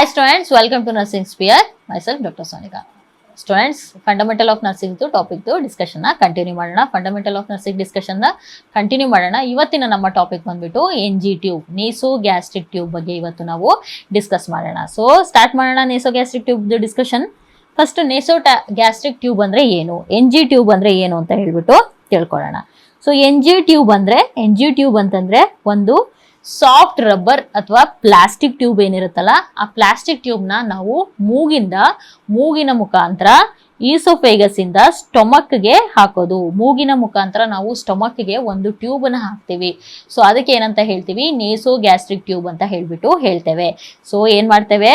Hi students, welcome to Nursing Sphere. Myself Dr. Sonika. Students, Fundamental of Nursing topic discussion na continue ಮಾಡೋಣ. Fundamental of Nursing discussion na continue ಮಾಡೋಣ. ಇವತ್ತಿನ ನಮ್ಮ topic ಬಂದ್ಬಿಟ್ಟು NG tube, ನೇಸೋಗ್ಯಾಸ್ಟ್ರಿಕ್ tube ಬಗ್ಗೆ ಇವತ್ತು ನಾವು discuss ಮಾಡೋಣ. So start ಮಾಡೋಣ ನೇಸೋಗ್ಯಾಸ್ಟ್ರಿಕ್ ಟ್ಯೂಬ್ ಡಿಸ್ಕಷನ್. ಫಸ್ಟ್ ನೇಸೋಗ್ಯಾಸ್ಟ್ರಿಕ್ ಟ್ಯೂಬ್ ಅಂದ್ರೆ ಏನು, NG ಟ್ಯೂಬ್ ಅಂದ್ರೆ ಏನು ಅಂತ ಹೇಳ್ಬಿಟ್ಟು ತಿಳ್ಕೊಳ್ಳೋಣ. ಸೊ NG ಟ್ಯೂಬ್ ಅಂತಂದ್ರೆ ಒಂದು ಸಾಫ್ಟ್ ರಬ್ಬರ್ ಅಥವಾ ಪ್ಲಾಸ್ಟಿಕ್ ಟ್ಯೂಬ್ ಏನಿರುತ್ತಲ್ಲ, ಆ ಪ್ಲಾಸ್ಟಿಕ್ ಟ್ಯೂಬ್ನ ನಾವು ಮೂಗಿನ ಮುಖಾಂತರ ಈಸೋಫೇಗಸ್ ಇಂದ ಸ್ಟೊಮಕ್ಗೆ ಹಾಕೋದು. ಮೂಗಿನ ಮುಖಾಂತರ ನಾವು ಸ್ಟೊಮಕ್ಗೆ ಒಂದು ಟ್ಯೂಬ್ ಅನ್ನ ಹಾಕ್ತೀವಿ. ಸೊ ಅದಕ್ಕೆ ಏನಂತ ಹೇಳ್ತೀವಿ, ನೇಸೋಗ್ಯಾಸ್ಟ್ರಿಕ್ ಟ್ಯೂಬ್ ಅಂತ ಹೇಳ್ಬಿಟ್ಟು ಹೇಳ್ತೇವೆ. ಸೊ ಏನ್ ಮಾಡ್ತೇವೆ,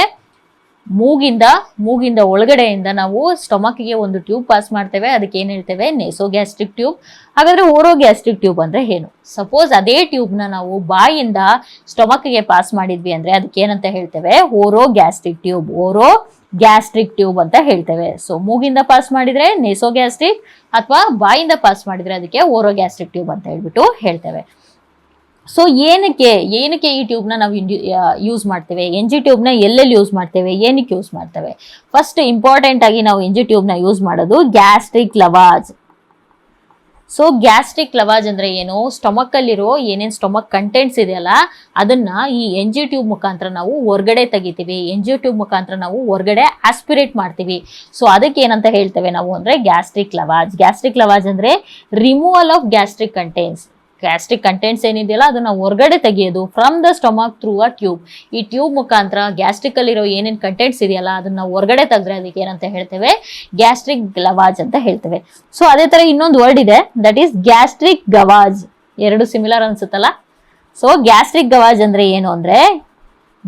ಮೂಗಿಂದ ಒಳಗಡೆಯಿಂದ ನಾವು ಸ್ಟೊಮಕ್ಗೆ ಒಂದು ಟ್ಯೂಬ್ ಪಾಸ್ ಮಾಡ್ತೇವೆ. ಅದಕ್ಕೆ ಏನ್ ಹೇಳ್ತೇವೆ, ನೇಸೋಗ್ಯಾಸ್ಟ್ರಿಕ್ ಟ್ಯೂಬ್. ಹಾಗಾದ್ರೆ ಓರೋಗ್ಯಾಸ್ಟ್ರಿಕ್ ಟ್ಯೂಬ್ ಅಂದ್ರೆ ಏನು? ಸಪೋಸ್ ಅದೇ ಟ್ಯೂಬ್ನ ನಾವು ಬಾಯಿಂದ ಸ್ಟೊಮಕ್ಗೆ ಪಾಸ್ ಮಾಡಿದ್ವಿ ಅಂದ್ರೆ ಅದಕ್ಕೆ ಏನಂತ ಹೇಳ್ತೇವೆ, ಓರೋಗ್ಯಾಸ್ಟ್ರಿಕ್ ಟ್ಯೂಬ್ ಅಂತ ಹೇಳ್ತೇವೆ. ಸೊ ಮೂಗಿಂದ ಪಾಸ್ ಮಾಡಿದ್ರೆ ನೇಸೋಗ್ಯಾಸ್ಟ್ರಿಕ್, ಅಥವಾ ಬಾಯಿಂದ ಪಾಸ್ ಮಾಡಿದ್ರೆ ಅದಕ್ಕೆ ಓರೋಗ್ಯಾಸ್ಟ್ರಿಕ್ ಟ್ಯೂಬ್ ಅಂತ ಹೇಳ್ಬಿಟ್ಟು ಹೇಳ್ತೇವೆ. ಸೊ ಏನಕ್ಕೆ ಈ ಟ್ಯೂಬ್ನ ನಾವು ಯೂಸ್ ಮಾಡ್ತೇವೆ, NG ಟ್ಯೂಬ್ನ ಎಲ್ಲೆಲ್ಲಿ ಯೂಸ್ ಮಾಡ್ತೇವೆ, ಏನಕ್ಕೆ ಯೂಸ್ ಮಾಡ್ತೇವೆ? ಫಸ್ಟ್ ಇಂಪಾರ್ಟೆಂಟ್ ಆಗಿ ನಾವು NG ಟ್ಯೂಬ್ನ ಯೂಸ್ ಮಾಡೋದು ಗ್ಯಾಸ್ಟ್ರಿಕ್ ಲವಾಜ್. ಸೊ ಗ್ಯಾಸ್ಟ್ರಿಕ್ ಲವಾಜ್ ಅಂದ್ರೆ ಏನು, ಸ್ಟೊಮಕ್ ಅಲ್ಲಿರೋ ಏನೇನು ಸ್ಟೊಮಕ್ ಕಂಟೆಂಟ್ಸ್ ಇದೆಯಲ್ಲ ಅದನ್ನ ಈ NG ಟ್ಯೂಬ್ ಮುಖಾಂತರ ನಾವು ಹೊರಗಡೆ ತೆಗಿತೀವಿ. NG ಟ್ಯೂಬ್ ಮುಖಾಂತರ ನಾವು ಹೊರಗಡೆ ಆಸ್ಪಿರೇಟ್ ಮಾಡ್ತೀವಿ. ಸೊ ಅದಕ್ಕೆ ಏನಂತ ಹೇಳ್ತೇವೆ ನಾವು ಅಂದ್ರೆ ಗ್ಯಾಸ್ಟ್ರಿಕ್ ಲವಾಜ್ ಅಂದ್ರೆ ರಿಮೂವಲ್ ಆಫ್ ಗ್ಯಾಸ್ಟ್ರಿಕ್ ಕಂಟೆಂಟ್ಸ್ ಏನಿದೆಯಲ್ಲ ಅದನ್ನ ಹೊರಗಡೆ ತೆಗೆಯೋದು from the stomach through a tube. ಈ ಟ್ಯೂಬ್ ಮುಖಾಂತರ ಗ್ಯಾಸ್ಟ್ರಿಕ್ ಅಲ್ಲಿರೋ ಏನೇನು ಕಂಟೆಂಟ್ಸ್ ಇದೆಯಲ್ಲ ಅದನ್ನ ಹೊರಗಡೆ ತೆಗೆದ್ರೆ ಅದಕ್ಕೆ ಏನಂತ ಹೇಳ್ತೇವೆ, ಗ್ಯಾಸ್ಟ್ರಿಕ್ ಲವಾಜ್ ಅಂತ ಹೇಳ್ತೇವೆ. ಸೊ ಅದೇ ತರ ಇನ್ನೊಂದು ವರ್ಡ್ ಇದೆ, ದಟ್ ಈಸ್ ಗ್ಯಾಸ್ಟ್ರಿಕ್ ಗವಾಜ್. ಎರಡು ಸಿಮಿಲರ್ ಅನ್ಸುತ್ತಲ್ಲ. ಸೊ ಗ್ಯಾಸ್ಟ್ರಿಕ್ ಗವಾಜ್ ಅಂದ್ರೆ ಏನು ಅಂದ್ರೆ,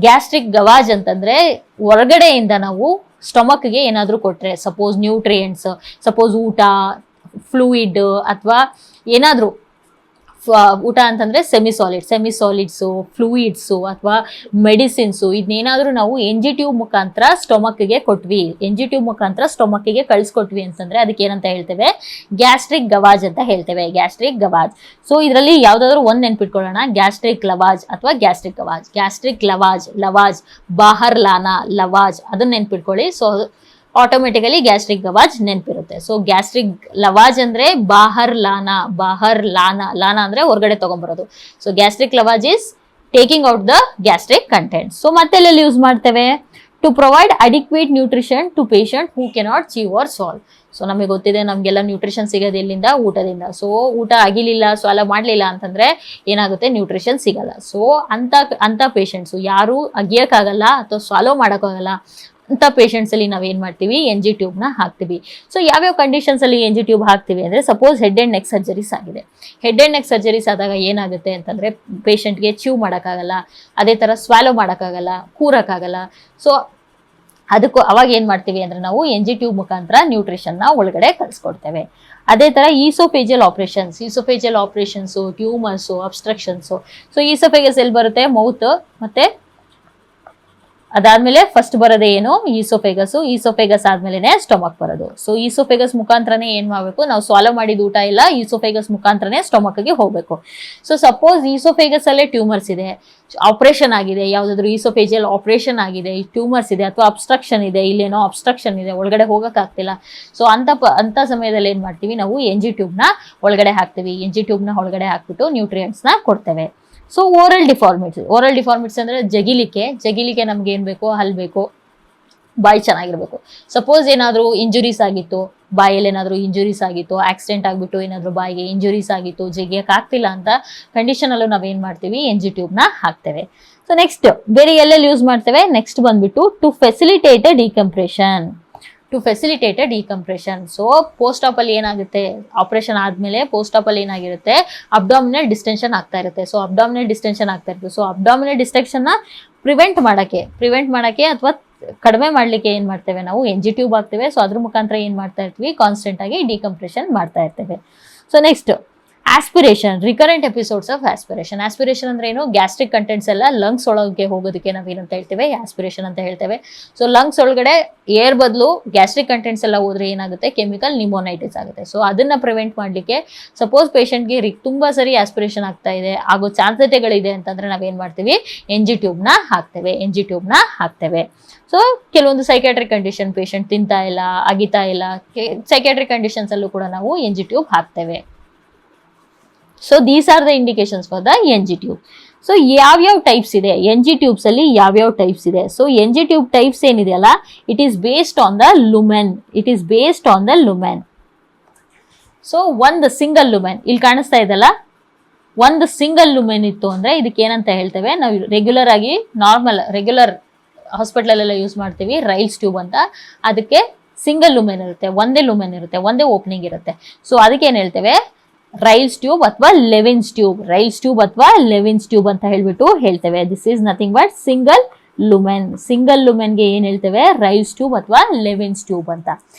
ಗ್ಯಾಸ್ಟ್ರಿಕ್ ಗವಾಜ್ ಅಂತಂದ್ರೆ ಹೊರಗಡೆಯಿಂದ ನಾವು ಸ್ಟೊಮಕ್ಗೆ ಏನಾದ್ರೂ ಕೊಟ್ರೆ, ಸಪೋಸ್ ನ್ಯೂಟ್ರಿಯೆಂಟ್ಸ್, ಸಪೋಸ್ ಊಟ, ಫ್ಲೂಯಿಡ್, ಅಥವಾ ಏನಾದ್ರೂ ಊಟ ಅಂತಂದ್ರೆ ಸೆಮಿಸಾಲಿಡ್ಸು, ಫ್ಲೂಯಿಡ್ಸು ಅಥವಾ ಮೆಡಿಸಿನ್ಸು, ಇದನ್ನೇನಾದ್ರೂ ನಾವು NG ಟ್ಯೂಬ್ ಮುಖಾಂತರ ಸ್ಟೊಮಕ್ಗೆ ಕೊಟ್ವಿ, NG ಟ್ಯೂಬ್ ಮುಖಾಂತರ ಸ್ಟೊಮಕ್ಗೆ ಕಳಿಸ್ಕೊಟ್ವಿ ಅಂತಂದ್ರೆ ಅದಕ್ಕೆ ಏನಂತ ಹೇಳ್ತೇವೆ, ಗ್ಯಾಸ್ಟ್ರಿಕ್ ಗವಾಜ್ ಅಂತ ಹೇಳ್ತೇವೆ, ಗ್ಯಾಸ್ಟ್ರಿಕ್ ಗವಾಜ್. ಸೊ ಇದರಲ್ಲಿ ಯಾವ್ದಾದ್ರು ಒಂದ್ ನೆನ್ಪಿಟ್ಕೊಳ್ಳೋಣ, ಗ್ಯಾಸ್ಟ್ರಿಕ್ ಲವಾಜ್ ಅಥವಾ ಗ್ಯಾಸ್ಟ್ರಿಕ್ ಲವಾಜ್ ಬಾಹರ್ ಲಾನಾ ಲವಾಜ್, ಅದನ್ನ ನೆನ್ಪಿಟ್ಕೊಳ್ಳಿ. ಸೊ ಆಟೋಮೆಟಿಕಲಿ ಗ್ಯಾಸ್ಟ್ರಿಕ್ ಗವಾಜ್ ನೆನಪಿರುತ್ತೆ. ಸೊ ಗ್ಯಾಸ್ಟ್ರಿಕ್ ಲವಾಜ್ ಅಂದ್ರೆ ಬಾಹರ್ ಲಾನಾ ಅಂದ್ರೆ ಹೊರಗಡೆ ತಗೊಂಡ್ಬರೋದು. So gastric lavage is taking out the gastric content. So ಮತ್ತೆಲ್ಲಿ ಯೂಸ್ ಮಾಡ್ತೇವೆ, to provide adequate nutrition to patient who cannot chew or swallow. So ನಮಗೆ ಗೊತ್ತಿದೆ, ನಮ್ಗೆಲ್ಲ ನ್ಯೂಟ್ರಿಷನ್ ಸಿಗೋದು ಎಲ್ಲಿಂದ, ಊಟದಿಂದ. ಸೊ ಊಟ ಆಗಿಲಿಲ್ಲ, ಸ್ವಾಲ ಮಾಡ್ಲಿಲ್ಲ ಅಂತಂದ್ರೆ ಏನಾಗುತ್ತೆ, ನ್ಯೂಟ್ರಿಷನ್ ಸಿಗಲ್ಲ. ಸೊ ಅಂತ ಪೇಷಂಟ್ಸು ಯಾರು ಅಗಿಯಕ್ಕಾಗಲ್ಲ ಅಥವಾ ಸ್ವಾಲೋ ಮಾಡೋಕ್ಕಾಗಲ್ಲ ಅಂತ ಪೇಷಂಟ್ಸ್ ಅಲ್ಲಿ ನಾವೇನ್ ಮಾಡ್ತೀವಿ, NG ಟ್ಯೂಬ್ನ ಹಾಕ್ತೀವಿ. ಸೊ ಯಾವ್ಯಾವ ಕಂಡೀಷನ್ಸ್ ಅಲ್ಲಿ NG ಟ್ಯೂಬ್ ಹಾಕ್ತೀವಿ ಅಂದ್ರೆ, suppose head and neck surgeries ಆಗಿದೆ. ಹೆಡ್ ಅಂಡ್ ನೆಕ್ ಸರ್ಜರೀಸ್ ಆದಾಗ ಏನಾಗುತ್ತೆ ಅಂತಂದ್ರೆ ಪೇಷಂಟ್ಗೆ ಚೀವ್ ಮಾಡೋಕ್ಕಾಗಲ್ಲ, ಅದೇ ತರ ಸ್ವಾಲೋ ಮಾಡೋಕ್ಕಾಗಲ್ಲ, ಕೂರಕ್ಕಾಗಲ್ಲ. ಸೊ ಅವಾಗ ಏನ್ ಮಾಡ್ತೀವಿ ಅಂದ್ರೆ ನಾವು NG ಟ್ಯೂಬ್ ಮುಖಾಂತರ ನ್ಯೂಟ್ರಿಷನ್ ನ ಒಳಗಡೆ ಕಳ್ಸಿಕೊಡ್ತೇವೆ. ಅದೇ ತರ oesophageal operations, tumours, obstructions. So oesophagus ಎಲ್ಲಿ ಬರುತ್ತೆ, ಮೌತ್, ಮತ್ತೆ ಅದಾದ್ಮೇಲೆ ಫಸ್ಟ್ ಬರೋದೇ ಏನು, ಈಸೋಫೇಗಸ್ ಆದ್ಮೇಲೆ ಸ್ಟೊಮಕ್ ಬರೋದು. ಸೊ ಈಸೋಫೇಗಸ್ ಮುಖಾಂತರನೇ ಏನ್ ಮಾಡ್ಬೇಕು, ನಾವು ಸಾಲ್ವ್ ಮಾಡಿದ ಊಟ ಇಲ್ಲ, ಈಸೋಫೇಗಸ್ ಮುಖಾಂತರನೇ ಸ್ಟೊಮಕ್ಗೆ ಹೋಗ್ಬೇಕು. ಸೊ ಸಪೋಸ್ ಈಸೋಫೇಗಸ್ ಅಲ್ಲೇ ಟ್ಯೂಮರ್ಸ್ ಇದೆ, ಆಪರೇಷನ್ ಆಗಿದೆ, ಯಾವ್ದಾದ್ರು ಈಸೋಫೇಜಿಯಲ್ ಆಪರೇಷನ್ ಆಗಿದೆ, ಟ್ಯೂಮರ್ಸ್ ಇದೆ ಅಥವಾ ಅಬ್ಸ್ಟ್ರಕ್ಷನ್ ಇದೆ, ಇಲ್ಲೇನೋ ಅಬ್ಸ್ಟ್ರಕ್ಷನ್ ಇದೆ, ಒಳಗಡೆ ಹೋಗಕ್ ಆಗ್ತಿಲ್ಲ. ಸೊ ಅಂತ ಸಮಯದಲ್ಲಿ ಏನ್ ಮಾಡ್ತೀವಿ, ನಾವು NG ಟ್ಯೂಬ್ನ ಒಳಗಡೆ ಹಾಕ್ತೀವಿ. NG ಟ್ಯೂಬ್ನ ಒಳಗಡೆ ಹಾಕ್ಬಿಟ್ಟು ನ್ಯೂಟ್ರಿಯೆಂಟ್ಸ್ ನ ಕೊಡ್ತೇವೆ. ಸೊ ಓರಲ್ ಡಿಫಾರ್ಮಿಟ್ಸ್ ಅಂದ್ರೆ ಜಗಿಲಿಕೆ ನಮ್ಗೆ ಏನ್ ಬೇಕು, ಹಲ್ ಬೇಕು, ಬಾಯಿ ಚೆನ್ನಾಗಿರ್ಬೇಕು. ಸಪೋಸ್ ಏನಾದ್ರು ಇಂಜುರೀಸ್ ಆಗಿತ್ತು, ಬಾಯಲ್ಲಿ ಏನಾದ್ರು ಇಂಜುರೀಸ್ ಆಗಿತ್ತು, ಆಕ್ಸಿಡೆಂಟ್ ಆಗ್ಬಿಟ್ಟು ಏನಾದ್ರು ಬಾಯಿಗೆ ಇಂಜುರೀಸ್ ಆಗಿತ್ತು, ಜಗಿಯಕ್ ಆಗ್ತಿಲ್ಲ ಅಂತ ಕಂಡೀಷನ್ ಅಲ್ಲೂ ನಾವೇನ್ ಮಾಡ್ತೀವಿ, NG ಟ್ಯೂಬ್ನ ಹಾಕ್ತೇವೆ. ಸೊ ನೆಕ್ಸ್ಟ್ ಬೇರೆ ಎಲ್ಲೆಲ್ಲಿ ಯೂಸ್ ಮಾಡ್ತೇವೆ, ನೆಕ್ಸ್ಟ್ ಬಂದ್ಬಿಟ್ಟು to facilitate decompression. So post op ಅಲ್ಲಿ ಏನಾಗುತ್ತೆ, ಆಪರೇಷನ್ ಆದ್ಮೇಲೆ ಪೋಸ್ಟ್ ಆಪ್ ಅಲ್ಲಿ ಏನಾಗಿರುತ್ತೆ, ಅಬ್ಡಾಮಿನಲ್ ಡಿಸ್ಟೆನ್ಷನ್ ಆಗ್ತಾ ಇರುತ್ತೆ. ಸೊ ಅಬ್ಡಾಮಿನಲ್ ಡಿಸ್ಟೆನ್ಷನ್ ನ ಪ್ರಿವೆಂಟ್ ಮಾಡಕ್ಕೆ ಅಥವಾ ಕಡಿಮೆ ಮಾಡ್ಲಿಕ್ಕೆ ಏನ್ ಮಾಡ್ತೇವೆ, ನಾವು NG ಟ್ಯೂಬ್ ಹಾಕ್ತೇವೆ. ಸೊ ಅದ್ರ ಮುಖಾಂತರ ಏನ್ ಮಾಡ್ತಾ ಇರ್ತೀವಿ, ಕಾನ್ಸ್ಟೆಂಟ್ ಆಗಿ ಡಿಕಂಪ್ರೆಷನ್ ಮಾಡ್ತಾ ಇರ್ತೇವೆ. So next aspiration, recurrent episodes of aspiration. Aspiration ಅಂದ್ರೆ ಏನು? ಗ್ಯಾಸ್ಟ್ರಿಕ್ ಕಂಟೆಂಟ್ಸ್ ಎಲ್ಲ ಲಂಗ್ಸ್ ಒಳಗೆ ಹೋಗೋದಕ್ಕೆ ನಾವೇನಂತ ಹೇಳ್ತೇವೆ? ಆಸ್ಪಿರೇಷನ್ ಅಂತ ಹೇಳ್ತೇವೆ. ಸೊ ಲಂಗ್ಸ್ ಒಳಗಡೆ ಏರ್ ಬದಲು ಗ್ಯಾಸ್ಟ್ರಿಕ್ ಕಂಟೆಂಟ್ಸ್ ಎಲ್ಲ ಹೋದ್ರೆ ಏನಾಗುತ್ತೆ? ಕೆಮಿಕಲ್ ನಿಮೋನೈಟಿಸ್ ಆಗುತ್ತೆ. ಸೊ ಅದನ್ನ ಪ್ರಿವೆಂಟ್ ಮಾಡ್ಲಿಕ್ಕೆ ಸಪೋಸ್ ಪೇಷಂಟ್ಗೆ ತುಂಬಾ ಸರಿ ಆಸ್ಪಿರೇಷನ್ ಆಗ್ತಾ ಇದೆ, ಆಗೋ ಸಾಧ್ಯತೆಗಳಿದೆ ಅಂತಂದ್ರೆ ನಾವೇನ್ ಮಾಡ್ತೀವಿ? NG ಟ್ಯೂಬ್ ನ ಹಾಕ್ತೇವೆ. ಸೊ ಕೆಲವೊಂದು ಸೈಕ್ಯಾಟ್ರಿಕ್ ಕಂಡೀಷನ್, ಪೇಷಂಟ್ ತಿಂತಾ ಇಲ್ಲ, ಅಗಿತಾ ಇಲ್ಲ, ಸೈಕ್ಯಾಟ್ರಿಕ್ ಕಂಡೀಷನ್ಸ್ ಅಲ್ಲೂ ಕೂಡ ನಾವು NG ಟ್ಯೂಬ್ ಹಾಕ್ತೇವೆ. So these are the indications for the NG tube. So ಯಾವ್ಯಾವ ಟೈಪ್ಸ್ ಇದೆ NG ಟ್ಯೂಬ್ಸ್ ಅಲ್ಲಿ? ಯಾವ್ಯಾವ ಟೈಪ್ಸ್ ಇದೆ? ಸೊ NG ಟ್ಯೂಬ್ ಟೈಪ್ಸ್ ಏನಿದೆಯಲ್ಲ, it is based on the lumen. So ಒಂದು ಸಿಂಗಲ್ ಲುಮೆನ್ ಇಲ್ಲಿ ಕಾಣಿಸ್ತಾ ಇದೆಲ್ಲ, ಒಂದು ಸಿಂಗಲ್ ಲುಮೆನ್ ಇತ್ತು ಅಂದ್ರೆ ಇದಕ್ಕೆ ಏನಂತ ಹೇಳ್ತೇವೆ? ನಾವು ರೆಗ್ಯುಲರ್ ಹಾಸ್ಪಿಟಲ್ ಎಲ್ಲ ಯೂಸ್ ಮಾಡ್ತೀವಿ ರೈಲ್ಸ್ ಟ್ಯೂಬ್ ಅಂತ. ಅದಕ್ಕೆ ಸಿಂಗಲ್ ಲುಮೆನ್ ಇರುತ್ತೆ, ಒಂದೇ ಲುಮೆನ್ ಇರುತ್ತೆ, ಒಂದೇ ಓಪನಿಂಗ್ ಇರುತ್ತೆ. ಸೊ ಅದಕ್ಕೆ ಏನ್ ಹೇಳ್ತೇವೆ? ರೈಲ್ಸ್ ಟ್ಯೂಬ್ ಅಥವಾ ಲೆವಿನ್ಸ್ ಟ್ಯೂಬ್ ಅಂತ ಹೇಳ್ತೇವೆ. This is nothing but single ಲುಮೆನ್ಗೆ ಏನ್ ಹೇಳ್ತೇವೆ? ರೈಲ್ಸ್ ಟ್ಯೂಬ್ ಅಥವಾ ಲೆವಿನ್ಸ್ ಟ್ಯೂಬ್ ಅಂತ.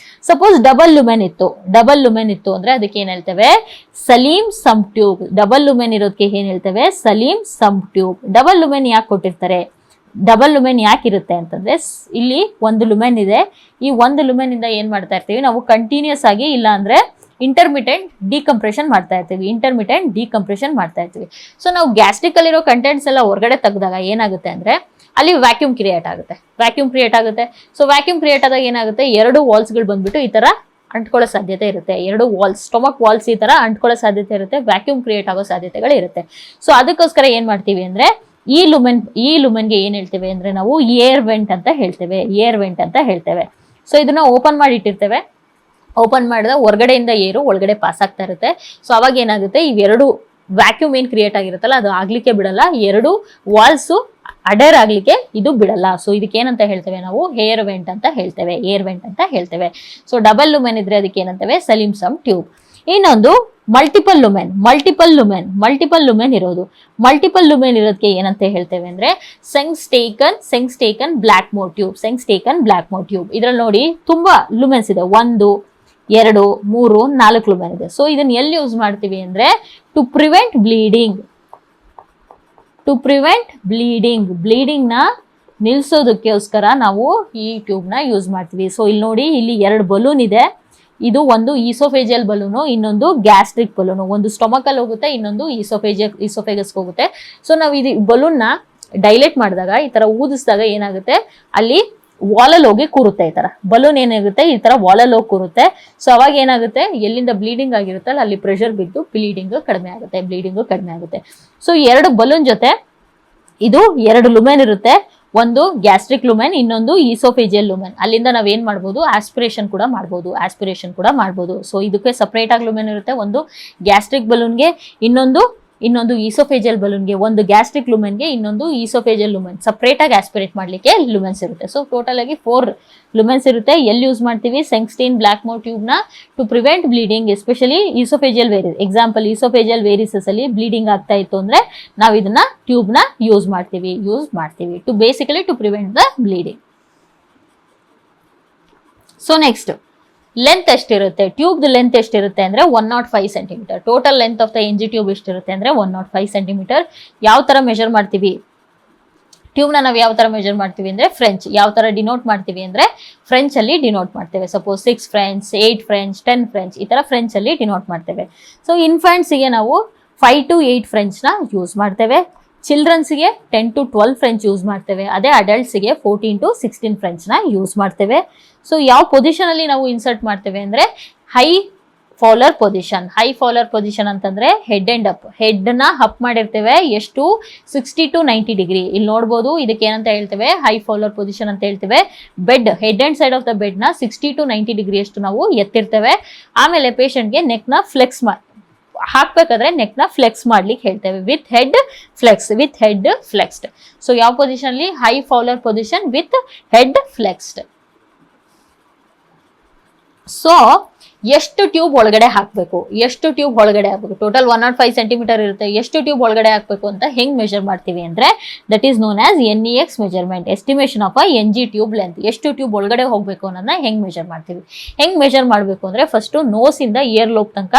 ಸಪೋಸ್ ಡಬಲ್ ಲುಮೆನ್ ಇತ್ತು ಅಂದ್ರೆ ಅದಕ್ಕೆ ಏನ್ ಹೇಳ್ತೇವೆ? Salem sump tube. Double lumen ಇರೋದಕ್ಕೆ ಏನ್ ಹೇಳ್ತೇವೆ? Salem sump tube. Double lumen ಯಾಕೆ ಕೊಟ್ಟಿರ್ತಾರೆ? ಡಬಲ್ ಲುಮೆನ್ ಯಾಕಿರುತ್ತೆ ಅಂತಂದ್ರೆ, ಇಲ್ಲಿ ಒಂದು ಲುಮೆನ್ ಇದೆ, ಈ ಒಂದು ಲುಮೆನ್ ಇಂದ ಏನ್ ಮಾಡ್ತಾ ಇರ್ತೀವಿ ನಾವು? ಕಂಟಿನ್ಯೂಸ್ ಆಗಿ, ಇಲ್ಲ ಅಂದ್ರೆ ಇಂಟರ್ಮಿಟೆಂಟ್ ಡಿಕಂಪ್ರೆಷನ್ ಮಾಡ್ತಾ ಇರ್ತೀವಿ. ಸೊ ನಾವು ಗ್ಯಾಸ್ಟ್ರಿಕ್ ಅಲ್ಲಿರೋ ಕಂಟೆಂಟ್ಸ್ ಎಲ್ಲ ಹೊರಗಡೆ ತೆಗೆದಾಗ ಏನಾಗುತ್ತೆ ಅಂದ್ರೆ ಅಲ್ಲಿ ವ್ಯಾಕ್ಯೂಮ್ ಕ್ರಿಯೇಟ್ ಆಗುತ್ತೆ. ಸೊ ವ್ಯಾಕ್ಯೂಮ್ ಕ್ರಿಯೇಟ್ ಆದಾಗ ಏನಾಗುತ್ತೆ? ಎರಡು ವಾಲ್ಸ್ಗಳು ಬಂದ್ಬಿಟ್ಟು ಈ ತರ ಅಂಟ್ಕೊಳ್ಳೋ ಸಾಧ್ಯತೆ ಇರುತ್ತೆ. ಎರಡು ವಾಲ್ಸ್, ಸ್ಟೊಮಕ್ ವಾಲ್ಸ್ ಈ ತರ ಅಂಟ್ಕೊಳ್ಳೋ ಸಾಧ್ಯತೆ ಇರುತ್ತೆ, ವ್ಯಾಕ್ಯೂಮ್ ಕ್ರಿಯೇಟ್ ಆಗೋ ಸಾಧ್ಯತೆಗಳು ಇರುತ್ತೆ. ಸೊ ಅದಕ್ಕೋಸ್ಕರ ಏನ್ ಮಾಡ್ತೀವಿ ಅಂದ್ರೆ ಈ ಲುಮೆನ್ಗೆ ಏನ್ ಹೇಳ್ತೇವೆ ಅಂದ್ರೆ ನಾವು ಏರ್ ವೆಂಟ್ ಅಂತ ಹೇಳ್ತೇವೆ. ಸೊ ಇದನ್ನ ಓಪನ್ ಮಾಡಿ ಇಟ್ಟಿರ್ತೇವೆ. ಓಪನ್ ಮಾಡಿದ ಹೊರಗಡೆಯಿಂದ ಏರು ಒಳಗಡೆ ಪಾಸ್ ಆಗ್ತಾ ಇರುತ್ತೆ. ಸೊ ಅವಾಗ ಏನಾಗುತ್ತೆ? ಇವೆರಡು ವ್ಯಾಕ್ಯೂಮ್ ಏನ್ ಕ್ರಿಯೇಟ್ ಆಗಿರುತ್ತಲ್ಲ ಅದು ಆಗ್ಲಿಕ್ಕೆ ಬಿಡಲ್ಲ, ಎರಡು ವಾಲ್ಸ್ ಅಡೇರ್ ಆಗ್ಲಿಕ್ಕೆ ಇದು ಬಿಡಲ್ಲ. ಸೊ ಇದಕ್ಕೆ ಏನಂತ ಹೇಳ್ತೇವೆ ನಾವು? ಏರ್ ವೆಂಟ್ ಅಂತ ಹೇಳ್ತೇವೆ. ಸೊ ಡಬಲ್ ಲುಮೆನ್ ಇದ್ರೆ ಅದಕ್ಕೆ ಏನಂತೇವೆ? Salem sump tube. ಇನ್ನೊಂದು ಮಲ್ಟಿಪಲ್ ಲುಮೆನ್ ಇರೋದಕ್ಕೆ ಏನಂತ ಹೇಳ್ತೇವೆ ಅಂದ್ರೆ ಸೆಂಗ್ಸ್ಟೇಕನ್ ಬ್ಲ್ಯಾಕ್ಮೋರ್ ಟ್ಯೂಬ್. ಇದ್ರಲ್ಲಿ ನೋಡಿ ತುಂಬಾ ಲುಮೆನ್ಸ್ ಇದೆ, 1 2 3 4 ಲುಮೆನ್ ಇದೆ. ಸೊ ಇದನ್ನ ಎಲ್ಲಿ ಯೂಸ್ ಮಾಡ್ತೀವಿ ಅಂದ್ರೆ ಟು ಪ್ರಿವೆಂಟ್ ಬ್ಲೀಡಿಂಗ್ ನ ನಿಲ್ಸೋದಕ್ಕೋಸ್ಕರ ನಾವು ಈ ಟ್ಯೂಬ್ ನ ಯೂಸ್ ಮಾಡ್ತೀವಿ. ಸೊ ಇಲ್ಲಿ ನೋಡಿ, ಇಲ್ಲಿ 2 ಬಲೂನ್ ಇದೆ. ಇದು ಒಂದು ಈಸೋಫೇಜಿಯಲ್ ಬಲೂನು, ಇನ್ನೊಂದು ಗ್ಯಾಸ್ಟ್ರಿಕ್ ಬಲೂನು. ಒಂದು ಸ್ಟೊಮಕ್ ಅಲ್ಲಿ ಹೋಗುತ್ತೆ, ಇನ್ನೊಂದು ಈಸೋಫೇಗಸ್ ಹೋಗುತ್ತೆ. ಸೊ ನಾವು ಇದು ಬಲೂನ್ ನ ಡೈಲೇಟ್ ಮಾಡಿದಾಗ, ಈ ತರ ಊದಿಸಿದಾಗ ಏನಾಗುತ್ತೆ? ಅಲ್ಲಿ ವಾಲಲ್ಲಿ ಹೋಗಿ ಕೂರುತ್ತೆ. ಈ ತರ ಬಲೂನ್ ಏನಾಗುತ್ತೆ? ಈ ತರ ವಾಲಲ್ಲಿ ಹೋಗಿ ಕೂರುತ್ತೆ. ಸೊ ಅವಾಗ ಏನಾಗುತ್ತೆ? ಎಲ್ಲಿಂದ ಬ್ಲೀಡಿಂಗ್ ಆಗಿರುತ್ತಲ್ಲ ಅಲ್ಲಿ ಪ್ರೆಷರ್ ಬಿದ್ದು ಬ್ಲೀಡಿಂಗ್ ಕಡಿಮೆ ಆಗುತ್ತೆ. ಸೊ 2 ಬಲೂನ್ ಜೊತೆ ಇದು 2 ಲುಮೆನ್ ಇರುತ್ತೆ. ಒಂದು ಗ್ಯಾಸ್ಟ್ರಿಕ್ ಲುಮೆನ್, ಇನ್ನೊಂದು ಈಸೋಫೇಜಿಯಲ್ ಲುಮೆನ್. ಅಲ್ಲಿಂದ ನಾವೇನ್ ಮಾಡ್ಬೋದು? ಆಸ್ಪಿರೇಷನ್ ಕೂಡ ಮಾಡ್ಬೋದು. ಸೊ ಇದಕ್ಕೆ ಸಪರೇಟ್ ಆಗಿ ಲುಮೆನ್ ಇರುತ್ತೆ. ಒಂದು ಗ್ಯಾಸ್ಟ್ರಿಕ್ ಬಲೂನ್ಗೆ, ಇನ್ನೊಂದು ಈಸೋಫೇಜಿಯಲ್ ಬಲೂನ್ಗೆ, ಒಂದು ಗ್ಯಾಸ್ಟ್ರಿಕ್ ಲುಮೆನ್ಗೆ, ಇನ್ನೊಂದು ಈಸೋಫೇಜಿಯಲ್ ಲುಮೆನ್. ಸಪರೇಟ್ ಆಗಿ ಆಸ್ಪಿರೇಟ್ ಮಾಡ್ಲಿಕ್ಕೆ ಲುಮೆನ್ಸ್ ಇರುತ್ತೆ. ಸೊ ಟೋಟಲ್ ಆಗಿ 4 ಲುಮೆನ್ಸ್ ಇರುತ್ತೆ. ಎಲ್ಲಿ ಯೂಸ್ ಮಾಡ್ತೀವಿ? ಸೆಂಗ್ಸ್ಟೀನ್ ಬ್ಲ್ಯಾಕ್ಮೋರ್ ಟ್ಯೂಬ್ ನ to prevent bleeding, especially oesophageal varix. Example, oesophageal varices ಅಲ್ಲಿ ಬ್ಲೀಡಿಂಗ್ ಆಗ್ತಾ ಇತ್ತು ಅಂದ್ರೆ ನಾವು ಇದನ್ನ ಟ್ಯೂಬ್ ನ ಯೂಸ್ ಮಾಡ್ತೀವಿ to basically to prevent the bleeding. So next length ಎಷ್ಟಿರುತ್ತೆ? ಟ್ಯೂಬ್ ಲೆಂತ್ ಎಷ್ಟಿರುತ್ತೆ ಅಂದ್ರೆ 105 centimetre. Total length of the NG tube ಎಷ್ಟಿರುತ್ತೆ ಅಂದ್ರೆ 105 ಸೆಂಟಿಮೀಟರ್. ಯಾವ ತರ ಮೆಜರ್ ಮಾಡ್ತೀವಿ ಟ್ಯೂಬ್ ನಾವು? ಯಾವ ತರ ಮೆಜರ್ ಮಾಡ್ತೀವಿ ಅಂದ್ರೆ ಫ್ರೆಂಚ್. ಯಾವ ತರ ಡಿನೋಟ್ ಮಾಡ್ತೀವಿ ಅಂದ್ರೆ ಫ್ರೆಂಚ್ ಅಲ್ಲಿ ಡಿನೋಟ್ ಮಾಡ್ತೇವೆ. ಸಪೋಸ್ 6 ಫ್ರೆಂಚ್, 8 ಫ್ರೆಂಚ್, 10 ಫ್ರೆಂಚ್, ಈ ತರ ಫ್ರೆಂಚ್ ಅಲ್ಲಿ ಡಿನೋಟ್ ಮಾಡ್ತೇವೆ. ಸೊ ಇನ್ಫ್ಯಾಂಟ್ಸ್ ಗೆ ನಾವು 5 to 8 ಫ್ರೆಂಚ್ ನ ಯೂಸ್ ಮಾಡ್ತೇವೆ. ಚಿಲ್ಡ್ರನ್ಸ್ಗೆ 10 to 12 ಫ್ರೆಂಚ್ ಯೂಸ್ ಮಾಡ್ತೇವೆ. ಅದೇ ಅಡಲ್ಟ್ಸ್ಗೆ 14 to 16 ಫ್ರೆಂಚ್ ನ ಯೂಸ್ ಮಾಡ್ತೇವೆ. ಸೊ ಯಾವ ಪೊಸಿಷನ್ ಅಲ್ಲಿ ನಾವು ಇನ್ಸರ್ಟ್ ಮಾಡ್ತೇವೆ ಅಂದ್ರೆ ಹೈ ಫಾಲರ್ ಪೊಸಿಷನ್ ಅಂತಂದ್ರೆ ಹೆಡ್ ಅಂಡ್ ಅಪ್. ಹೆಡ್ ನ ಅಪ್ ಮಾಡಿರ್ತೇವೆ ಎಷ್ಟು? 60 to 90 ಡಿಗ್ರಿ. ಇಲ್ಲಿ ನೋಡಬಹುದು, ಇದಕ್ಕೆ ಏನಂತ ಹೇಳ್ತೇವೆ? ಹೈ ಫಾಲರ್ ಪೊಸಿಷನ್ ಅಂತ ಹೇಳ್ತೇವೆ. Head and side of the bed ನ 60 to 90 ಡಿಗ್ರಿ ಅಷ್ಟು ನಾವು ಎತ್ತಿರ್ತೇವೆ. ಆಮೇಲೆ ಪೇಷಂಟ್ಗೆ ನೆಕ್ ನ ಫ್ಲೆಕ್ಸ್ ಹಾಕ್ಬೇಕಾದ್ರೆ ನೆಕ್ ನ ಫ್ಲೆಕ್ಸ್ ಮಾಡ್ಲಿಕ್ಕೆ ಹೇಳ್ತೇವೆ. With head flexed. ಸೊ ಯಾವ ಪೊಸಿಷನ್ ಅಲ್ಲಿ? High Fowler position with head flexed. So ಎಷ್ಟು ಟ್ಯೂಬ್ ಒಳಗಡೆ ಹಾಕಬೇಕು, ಎಷ್ಟು ಟ್ಯೂಬ್ ಒಳಗಡೆ ಹಾಕಬೇಕು, ಟೋಟಲ್ 105 ಸೆಂಟಿಮೀಟರ್ ಇರುತ್ತೆ, ಎಷ್ಟು ಟ್ಯೂಬ್ ಒಳಗಡೆ ಹಾಕಬೇಕು ಅಂತ ಹೆಂಗ್ ಮೆಜರ್ ಮಾಡ್ತೀವಿ ಅಂದ್ರೆ that is known as NEX measurement, estimation of NG tube length. ಎಷ್ಟು ಟ್ಯೂಬ್ ಒಳಗಡೆ ಹೋಗ್ಬೇಕು ಅನ್ನೋದನ್ನ ಹೆಂಗ್ ಮೆಜರ್ ಮಾಡ್ತೀವಿ. ಹೆಂಗ್ ಮೆಜರ್ ಮಾಡಬೇಕು ಅಂದ್ರೆ ಫಸ್ಟ್ ನೋಸ್ ಇಂದ ಇಯರ್ ಲೋಬ್ ತನಕ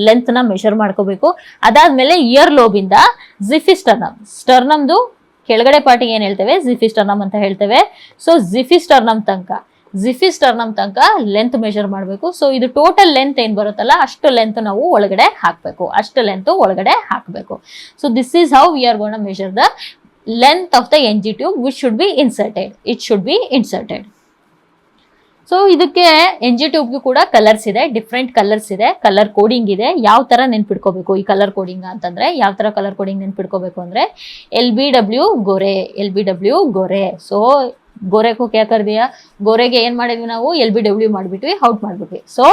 ಲೆಂತ್ ನ ಮೆಜರ್ ಮಾಡ್ಕೋಬೇಕು. ಅದಾದ್ಮೇಲೆ ಇಯರ್ ಲೋಬ್ ಇಂದ ಜಿಫಿಸ್ಟರ್ನಮ್, ಸ್ಟರ್ನಮ್ದು ಕೆಳಗಡೆ ಪಾರ್ಟಿಗೆ ಏನ್ ಹೇಳ್ತೇವೆ ಜಿಫಿಸ್ಟರ್ನಮ್ ಅಂತ ಹೇಳ್ತೇವೆ. ಸೊ ಜಿಫಿಸ್ಟರ್ನಮ್ ತನಕ ಲೆಂತ್ ಮೆಜರ್ ಮಾಡಬೇಕು. ಸೊ ಇದು ಟೋಟಲ್ ಲೆಂತ್ ಏನ್ ಬರುತ್ತಲ್ಲ ಅಷ್ಟು ಲೆಂತ್ ನಾವು ಒಳಗಡೆ ಹಾಕಬೇಕು, ಅಷ್ಟು ಲೆಂತ್ ಒಳಗಡೆ ಹಾಕಬೇಕು. So this is how we are gonna measure the length of the NG tube which should be inserted. It should be inserted. So ಇದಕ್ಕೆ NG ಟ್ಯೂಬ್ಗೂ ಕೂಡ ಕಲರ್ಸ್ ಇದೆ, ಡಿಫ್ರೆಂಟ್ ಕಲರ್ಸ್ ಇದೆ, ಕಲರ್ ಕೋಡಿಂಗ್ ಇದೆ. ಯಾವ ತರ ನೆನ್ಪಿಡ್ಕೋಬೇಕು ಈ ಕಲರ್ ಕೋಡಿಂಗ್ ಅಂತಂದ್ರೆ, ಯಾವ ತರ ಕಲರ್ ಕೋಡಿಂಗ್ ನೆನ್ಪಿಡ್ಕೋಬೇಕು ಅಂದ್ರೆ LBW ಗೋರೆ. ಸೊ ಗೋರೆ को क्या कर दिया, ಗೋರೆಗೆ ಏನ್ ಮಾಡಿದ್ವಿ ನಾವು LBW ಮಾಡ್ಬಿಟ್ವಿ, ಔಟ್ ಮಾಡ್ಬಿಟ್ವಿ. ಸೊ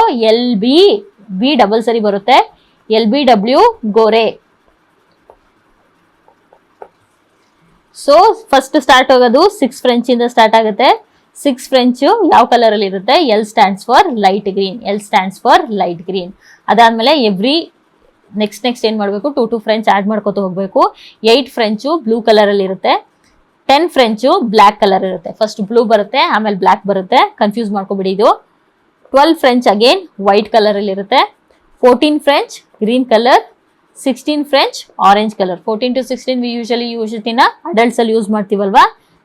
ಬಿ ಡಬಲ್ ಸರಿ ಬರುತ್ತೆ, LBW ಗೋರೆ. ಸೊ ಫಸ್ಟ್ ಸ್ಟಾರ್ಟ್ ಆಗೋದು 6 ಫ್ರೆಂಚ್ ಇಂದ ಸ್ಟಾರ್ಟ್ ಆಗುತ್ತೆ. 6 ಫ್ರೆಂಚ್ ಯಾವ ಕಲರ್ ಅಲ್ಲಿ ಇರುತ್ತೆ, L stands for light green. ಅದಾದ್ಮೇಲೆ ನೆಕ್ಸ್ಟ್ ಏನ್ ಮಾಡ್ಬೇಕು, 2 ಫ್ರೆಂಚ್ ಆಡ್ ಮಾಡ್ಕೋತ ಹೋಗ್ಬೇಕು. 8 ಫ್ರೆಂಚ್ ಬ್ಲೂ ಕಲರ್ ಅಲ್ಲಿ ಇರುತ್ತೆ. 10 ಫ್ರೆಂಚು ಬ್ಲ್ಯಾಕ್ ಕಲರ್ ಇರುತ್ತೆ. ಫಸ್ಟ್ ಬ್ಲೂ ಬರುತ್ತೆ, ಆಮೇಲೆ ಬ್ಲ್ಯಾಕ್ ಬರುತ್ತೆ, ಕನ್ಫ್ಯೂಸ್ ಮಾಡ್ಕೊಬಿಡಿ ಇದು. 12 ಫ್ರೆಂಚ್ ಅಗೇನ್ ವೈಟ್ ಕಲರ್ ಅಲ್ಲಿ ಇರುತ್ತೆ. 14 French green colour. 16 French orange colour. 14 to 16 V usually adults ಅಲ್ಲಿ ಯೂಸ್ ಮಾಡ್ತೀವಲ್ವಾ.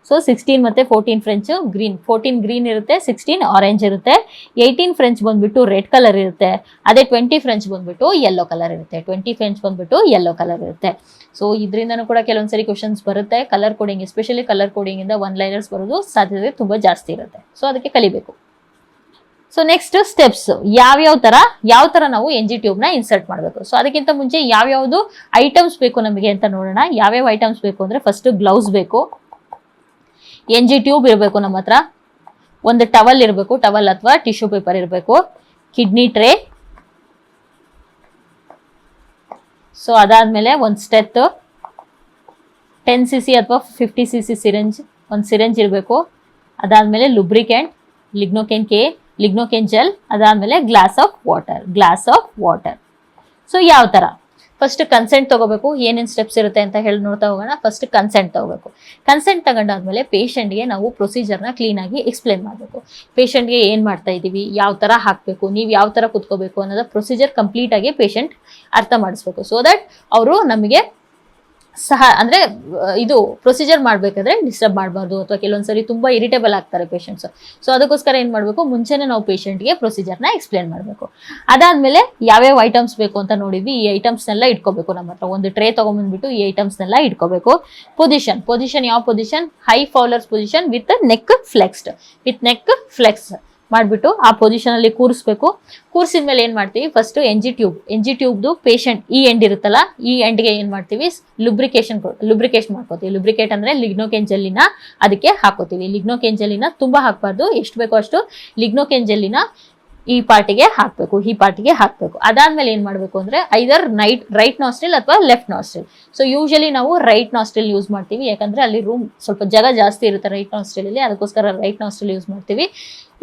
ಸೊ 16 ಮತ್ತೆ 14 ಫ್ರೆಂಚ್ ಗ್ರೀನ್. 14 ಗ್ರೀನ್ ಇರುತ್ತೆ, 16 ಆರೆಂಜ್ ಇರುತ್ತೆ. 18 ಫ್ರೆಂಚ್ ಬಂದ್ಬಿಟ್ಟು ರೆಡ್ ಕಲರ್ ಇರುತ್ತೆ. ಅದೇ 20 ಫ್ರೆಂಚ್ ಬಂದ್ಬಿಟ್ಟು ಯೆಲ್ಲೋ ಕಲರ್ ಇರುತ್ತೆ. ಸೊ ಇದರಿಂದನೂ ಕೂಡ ಕೆಲವೊಂದ್ಸರಿ ಕ್ವಶನ್ಸ್ ಬರುತ್ತೆ. Colour coding, especially colour coding ಇಂದ 1 ಲೈನರ್ಸ್ ಬರೋದು ಸಾಧ್ಯತೆ ತುಂಬಾ ಜಾಸ್ತಿ ಇರುತ್ತೆ. ಸೊ ಅದಕ್ಕೆ ಕಲಿಬೇಕು. ಸೊ ನೆಕ್ಸ್ಟ್ ಸ್ಟೆಪ್ಸ್ ಯಾವ ತರ ನಾವು NG ಟ್ಯೂಬ್ ನ ಇನ್ಸರ್ಟ್ ಮಾಡಬೇಕು. ಸೊ ಅದಕ್ಕಿಂತ ಮುಂಚೆ ಯಾವ್ಯಾವ್ದು ಐಟಮ್ಸ್ ಬೇಕು ನಮಗೆ ಅಂತ ನೋಡೋಣ. ಯಾವ್ಯಾವ ಐಟಮ್ಸ್ ಬೇಕು ಅಂದ್ರೆ ಫಸ್ಟ್ ಗ್ಲೌಸ್ ಬೇಕು, NG ಟ್ಯೂಬ್ ಇರಬೇಕು ನಮ್ಮ ಹತ್ರ, ಒಂದು ಟವಲ್ ಇರಬೇಕು, ಟವಲ್ ಅಥವಾ ಟಿಶ್ಯೂ ಪೇಪರ್ ಇರಬೇಕು, ಕಿಡ್ನಿ ಟ್ರೇ. ಸೊ ಅದಾದ್ಮೇಲೆ ಒಂದು ಸ್ಟೆತ್, 10cc ಅಥವಾ 50cc ಸಿರಿಂಜ್, ಒಂದು ಸಿರಿಂಜ್ ಇರಬೇಕು. ಅದಾದ್ಮೇಲೆ ಲುಬ್ರಿಕೆಂಟ್, ಲಿಗ್ನೋಕೆನ್ ಜೆಲ್. ಅದಾದ್ಮೇಲೆ ಗ್ಲಾಸ್ ಆಫ್ ವಾಟರ್. ಸೊ ಯಾವ ತರ ಫಸ್ಟ್ ಕನ್ಸೆಂಟ್ ತಗೋಬೇಕು. ಏನೇನು ಸ್ಟೆಪ್ಸ್ ಇರುತ್ತೆ ಅಂತ ಹೇಳಿ ನೋಡ್ತಾ ಹೋಗೋಣ. ಫಸ್ಟ್ ಕನ್ಸೆಂಟ್ ತಗೋಬೇಕು. ಕನ್ಸೆಂಟ್ ತಗೊಂಡಾದ್ಮೇಲೆ ಪೇಷಂಟ್ಗೆ ನಾವು ಪ್ರೊಸೀಜರ್ನ ಕ್ಲೀನ್ ಆಗಿ ಎಕ್ಸ್ಪ್ಲೇನ್ ಮಾಡಬೇಕು. ಪೇಷಂಟ್ಗೆ ಏನ್ ಮಾಡ್ತಾ ಇದೀವಿ, ಯಾವ ತರ ಹಾಕಬೇಕು, ನೀವು ಯಾವ ತರ ಕುತ್ಕೋಬೇಕು ಅನ್ನೋದ ಪ್ರೊಸೀಜರ್ ಕಂಪ್ಲೀಟ್ ಆಗಿ ಪೇಷಂಟ್ ಅರ್ಥ ಮಾಡಿಸ್ಬೇಕು. ಸೊ ದಟ್ ಅವರು ನಮಗೆ ಅಂದ್ರೆ ಇದು ಪ್ರೊಸೀಜರ್ ಮಾಡ್ಬೇಕಾದ್ರೆ ಡಿಸ್ಟರ್ಬ್ ಮಾಡಬಾರ್ದು, ಅಥವಾ ಕೆಲವೊಂದ್ಸರಿ ತುಂಬಾ ಇರಿಟೇಬಲ್ ಆಗ್ತಾರೆ ಪೇಷಂಟ್ಸ್. ಸೊ ಅದಕ್ಕೋಸ್ಕರ ಏನ್ ಮಾಡ್ಬೇಕು, ಮುಂಚೆನೆ ನಾವು ಪೇಷಂಟ್ಗೆ ಪ್ರೊಸೀಜರ್ನ ಎಕ್ಸ್ಪ್ಲೇನ್ ಮಾಡಬೇಕು. ಅದಾದ್ಮೇಲೆ ಯಾವ್ಯಾವ ಐಟಮ್ಸ್ ಬೇಕು ಅಂತ ನೋಡಿದ್ವಿ, ಈ ಐಟಮ್ಸ್ನೆಲ್ಲ ಇಟ್ಕೋಬೇಕು ನಮ್ಮ ಹತ್ರ. ಒಂದು ಟ್ರೇ ತಗೊಂಡ್ಬಂದ್ಬಿಟ್ಟು ಈ ಐಟಮ್ಸ್ನೆಲ್ಲ ಇಟ್ಕೋಬೇಕು. ಪೊಸಿಷನ್ ಯಾವ position, high Fowler's position with neck flex ಮಾಡ್ಬಿಟ್ಟು ಆ ಪೊಸಿಷನ್ ಅಲ್ಲಿ ಕೂರಿಸ್ಬೇಕು. ಕೂರ್ಸಿದ ಮೇಲೆ ಏನ್ ಮಾಡ್ತೀವಿ, ಫಸ್ಟ್ NG ಟ್ಯೂಬ್ದು ಪೇಷಂಟ್ ಈ ಎಂಡ್ ಇರುತ್ತಲ್ಲ, ಈ ಎಂಡ್ಗೆ ಏನ್ ಮಾಡ್ತೀವಿ, ಲುಬ್ರಿಕೇಟ್ ಮಾಡ್ಕೋತೀವಿ. ಲುಬ್ರಿಕೇಟ್ ಅಂದ್ರೆ ಲಿಗ್ನೋಕೆನ್ ಜೆಲ್ಲಿನ ಅದಕ್ಕೆ ಹಾಕೋತೀವಿ. ಲಿಗ್ನೋಕೆನ್ ಜೆಲ್ಲಿನ ತುಂಬಾ ಹಾಕ್ಬಾರ್ದು, ಎಷ್ಟು ಬೇಕೋ ಅಷ್ಟು ಲಿಗ್ನೋಕೆನ್ ಜೆಲ್ಲಿನ ಈ ಪಾರ್ಟಿಗೆ ಹಾಕ್ಬೇಕು. ಅದಾದ್ಮೇಲೆ ಏನ್ ಮಾಡ್ಬೇಕು ಅಂದ್ರೆ ಐದರ್ ರೈಟ್ ನಾಸ್ಟ್ರಿಲ್ ಅಥವಾ ಲೆಫ್ಟ್ ನಾಸ್ಟ್ರಿಲ್. ಸೊ ಯೂಶಲಿ ನಾವು ರೈಟ್ ನಾಸ್ಟ್ರಿಲ್ ಯೂಸ್ ಮಾಡ್ತೀವಿ, ಯಾಕಂದ್ರೆ ಅಲ್ಲಿ ರೂಮ್ ಸ್ವಲ್ಪ ಜಾಗ ಜಾಸ್ತಿ ಇರುತ್ತೆ ರೈಟ್ ನಾಸ್ಟ್ರಿಲ್ ಅಲ್ಲಿ, ಅದಕ್ಕೋಸ್ಕರ ರೈಟ್ ನಾಸ್ಟ್ರಿಲ್ ಯೂಸ್ ಮಾಡ್ತೀವಿ.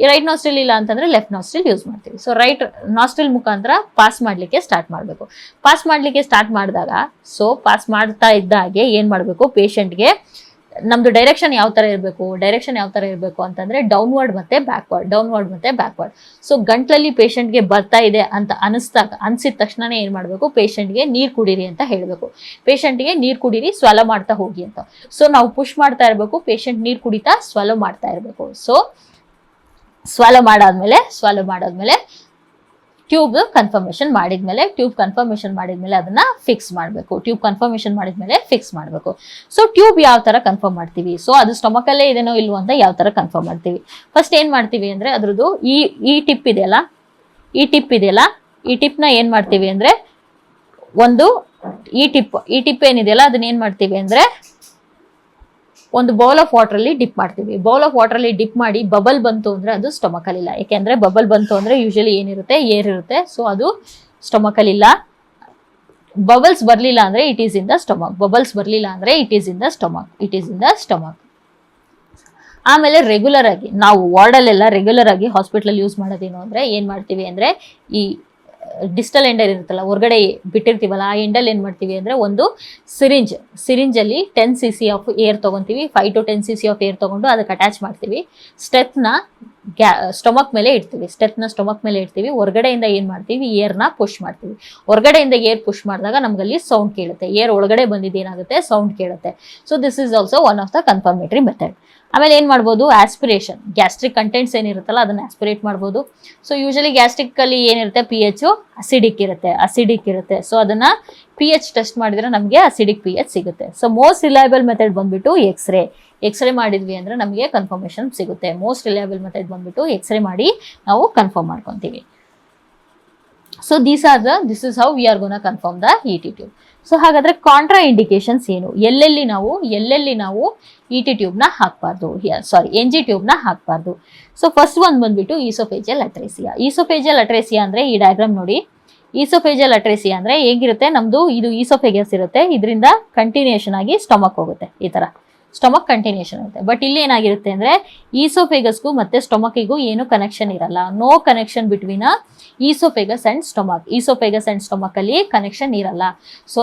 ಈ ರೈಟ್ ನಾಸ್ಟ್ರಿಲ್ ಇಲ್ಲ ಅಂತಂದ್ರೆ ಲೆಫ್ಟ್ ನಾಸ್ಟ್ರಿಲ್ ಯೂಸ್ ಮಾಡ್ತೀವಿ. ಸೊ ರೈಟ್ ನಾಸ್ಟ್ರಿಲ್ ಮುಖಾಂತರ ಪಾಸ್ ಮಾಡ್ಲಿಕ್ಕೆ ಸ್ಟಾರ್ಟ್ ಮಾಡಬೇಕು. ಪಾಸ್ ಮಾಡ್ತಾ ಇದ್ದ ಹಾಗೆ ಏನ್ ಮಾಡ್ಬೇಕು, ಪೇಷಂಟ್ಗೆ ನಮ್ದು ಡೈರೆಕ್ಷನ್ ಯಾವ ತರ ಇರಬೇಕು ಅಂತಂದ್ರೆ ಡೌನ್ವರ್ಡ್ ಮತ್ತೆ ಬ್ಯಾಕ್ವರ್ಡ್. ಸೊ ಗಂಟ್ಲಲ್ಲಿ ಪೇಷಂಟ್ಗೆ ಬರ್ತಾ ಇದೆ ಅಂತ ಅನ್ಸಿದ ತಕ್ಷಣ ಏನ್ ಮಾಡ್ಬೇಕು, ಪೇಷಂಟ್ಗೆ ನೀರ್ ಕುಡೀರಿ ಅಂತ ಹೇಳ್ಬೇಕು. ಪೇಷಂಟ್ಗೆ ನೀರ್ ಕುಡೀರಿ, ಸ್ವಾಲೋ ಮಾಡ್ತಾ ಹೋಗಿ ಅಂತ. ಸೊ ನಾವು ಪುಷ್ ಮಾಡ್ತಾ ಇರ್ಬೇಕು, ಪೇಷಂಟ್ ನೀರ್ ಕುಡಿತಾ ಸ್ವಾಲೋ ಮಾಡ್ತಾ ಇರ್ಬೇಕು. ಸೊ ಸ್ವಾಲೋ ಮಾಡಾದ್ಮೇಲೆ ಟ್ಯೂಬ್ ಕನ್ಫರ್ಮೇಶನ್ ಮಾಡಿದ್ಮೇಲೆ ಅದನ್ನ ಫಿಕ್ಸ್ ಮಾಡಬೇಕು. ಸೊ ಟ್ಯೂಬ್ ಯಾವ ತರ ಕನ್ಫರ್ಮ್ ಮಾಡ್ತೀವಿ, ಸೊ ಅದು ಸ್ಟೊಮಕ್ ಅಲ್ಲೇ ಇದೇನೋ ಇಲ್ವೋ ಅಂತ ಯಾವ ತರ ಕನ್ಫರ್ಮ್ ಮಾಡ್ತೀವಿ. ಫಸ್ಟ್ ಏನ್ ಮಾಡ್ತೀವಿ ಅಂದ್ರೆ ಅದ್ರದ್ದು ಈ ಟಿಪ್ ಇದೆಯಲ್ಲ, ಈ ಟಿಪ್ ನ ಏನ್ ಮಾಡ್ತೀವಿ ಅಂದ್ರೆ ಈ ಟಿಪ್ ಏನಿದೆಯಲ್ಲ ಅದನ್ನ ಏನ್ ಮಾಡ್ತೀವಿ ಅಂದ್ರೆ ಒಂದು ಬೌಲ್ ಆಫ್ ವಾಟರ್ ಅಲ್ಲಿ ಡಿಪ್ ಮಾಡ್ತೀವಿ. ಬೌಲ್ ಆಫ್ ವಾಟರ್ ಅಲ್ಲಿ ಡಿಪ್ ಮಾಡಿ ಬಬಲ್ ಬಂತು ಅಂದ್ರೆ ಅದು ಸ್ಟೊಮಕ್ ಅಲ್ಲಿ ಇಲ್ಲ. ಯಾಕೆಂದ್ರೆ ಬಬಲ್ ಬಂತು ಅಂದ್ರೆ ಯೂಶಲಿ ಏನಿರುತ್ತೆ, ಏರ್ ಇರುತ್ತೆ. ಸೊ ಅದು ಸ್ಟೊಮಕ್ ಅಲ್ಲಿ ಇಲ್ಲ. ಬಬಲ್ಸ್ ಬರ್ಲಿಲ್ಲ ಅಂದ್ರೆ it is in the stomach. ಆಮೇಲೆ ರೆಗ್ಯುಲರ್ ಆಗಿ ನಾವು ವಾರ್ಡಲ್ಲೆಲ್ಲ ರೆಗ್ಯುಲರ್ ಆಗಿ ಹಾಸ್ಪಿಟಲ್ ಯೂಸ್ ಮಾಡೋದೇನು ಅಂದ್ರೆ ಏನ್ ಮಾಡ್ತೀವಿ ಅಂದ್ರೆ ಈ ಡಿಸ್ಟಲ್ ಎಂಡರ್ ಇರುತ್ತಲ್ಲ ಹೊರಗಡೆ ಬಿಟ್ಟಿರ್ತೀವಲ್ಲ ಆ ಎಂಡಲ್ಲಿ ಏನ್ ಮಾಡ್ತೀವಿ ಅಂದ್ರೆ ಒಂದು ಸಿರಿಂಜ್ ಅಲ್ಲಿ 10 cc ಆಫ್ ಏರ್ ತಗೊಂತೀವಿ, 5 to 10 cc ಆಫ್ ಏರ್ ತಗೊಂಡು ಅದಕ್ಕೆ ಅಟ್ಯಾಚ್ ಮಾಡ್ತೀವಿ. ಸ್ಟೆತ್ನ ಸ್ಟೊಮಕ್ ಮೇಲೆ ಇಡ್ತೀವಿ. ಹೊರಗಡೆಯಿಂದ ಏನ್ ಮಾಡ್ತೀವಿ, ಏರ್ನ ಪುಷ್ ಮಾಡ್ತೀವಿ. ಹೊರಗಡೆಯಿಂದ ಏರ್ ಪುಷ್ ಮಾಡಿದಾಗ ನಮ್ಗಲ್ಲಿ ಸೌಂಡ್ ಕೇಳುತ್ತೆ. ಏರ್ ಒಳಗಡೆ ಬಂದಿದ್ದು ಏನಾಗುತ್ತೆ, ಸೌಂಡ್ ಕೇಳುತ್ತೆ. So this is also one of the confirmatory method. ಆಮೇಲೆ ಏನ್ ಮಾಡ್ಬೋದು, ಆಸ್ಪಿರೇಷನ್, ಗ್ಯಾಸ್ಟ್ರಿಕ್ ಕಂಟೆಂಟ್ಸ್ ಏನಿರುತ್ತಲ್ಲ ಅದನ್ನ ಆಸ್ಪಿರೇಟ್ ಮಾಡ್ಬೋದು. ಸೊ ಯೂಶಲಿ ಗ್ಯಾಸ್ಟ್ರಿಕ್ ಅಲ್ಲಿ ಏನಿರುತ್ತೆ, pH ಅಸಿಡಿಕ್ ಇರುತ್ತೆ. ಸೊ ಅದನ್ನ pH ಟೆಸ್ಟ್ ಮಾಡಿದ್ರೆ ನಮಗೆ ಅಸಿಡಿಕ್ pH ಸಿಗುತ್ತೆ. ಸೊ ಮೋಸ್ಟ್ ರಿಲಯಬಲ್ ಮೆಥಡ್ ಬಂದ್ಬಿಟ್ಟು ಎಕ್ಸ್ರೇ ಮಾಡಿದ್ವಿ ಅಂದ್ರೆ ನಮಗೆ ಕನ್ಫರ್ಮೇಷನ್ ಸಿಗುತ್ತೆ. ಮೋಸ್ಟ್ ರಿಲಯಬಲ್ ಮೆಥಡ್ ಬಂದ್ಬಿಟ್ಟು ಎಕ್ಸ್ರೇ ಮಾಡಿ ನಾವು ಕನ್ಫರ್ಮ್ ಮಾಡ್ಕೊತೀವಿ. So this is how we R gonna confirm the ET tube. So ಹಾಗಾದ್ರೆ ಕಾಂಟ್ರಾ ಇಂಡಿಕೇಶನ್ಸ್ ಏನು, ಎಲ್ಲೆಲ್ಲಿ ನಾವು ET ಟ್ಯೂಬ್ ನ ಹಾಕಬಾರ್ದು, NG ಟ್ಯೂಬ್ ನ ಹಾಕಬಾರ್ದು. ಸೊ ಫಸ್ಟ್ ಒನ್ ಬಂದ್ಬಿಟ್ಟು ಈಸೋಫೇಜಿಯಲ್ ಅಟ್ರೇಸಿಯಾ ಅಂದ್ರೆ ಈ ಡಯಾಗ್ರಾಮ್ ನೋಡಿ. ಈಸೋಫೇಜಿಯಲ್ ಅಟ್ರೇಸಿಯಾ ಅಂದ್ರೆ ಹೇಗಿರುತ್ತೆ, ನಮ್ದು ಇದು ಈಸೋಫೇಗಸ್ ಇರುತ್ತೆ, ಇದರಿಂದ ಕಂಟಿನ್ಯೂಷನ್ ಆಗಿ ಸ್ಟಮಕ್ ಹೋಗುತ್ತೆ, ಈ ತರ ಸ್ಟಮಕ್ ಕಂಟಿನ್ಯೂಷನ್ ಇರುತ್ತೆ. ಬಟ್ ಇಲ್ಲಿ ಏನಾಗಿರುತ್ತೆ ಅಂದ್ರೆ ಈಸೋಫೇಗಸ್ಗೂ ಮತ್ತೆ ಸ್ಟಮಕಿಗೂ ಏನು ಕನೆಕ್ಷನ್ ಇರಲ್ಲ. No connection between oesophagus and stomach ಅಲ್ಲಿ ಕನೆಕ್ಷನ್ ಇರಲ್ಲ. ಸೊ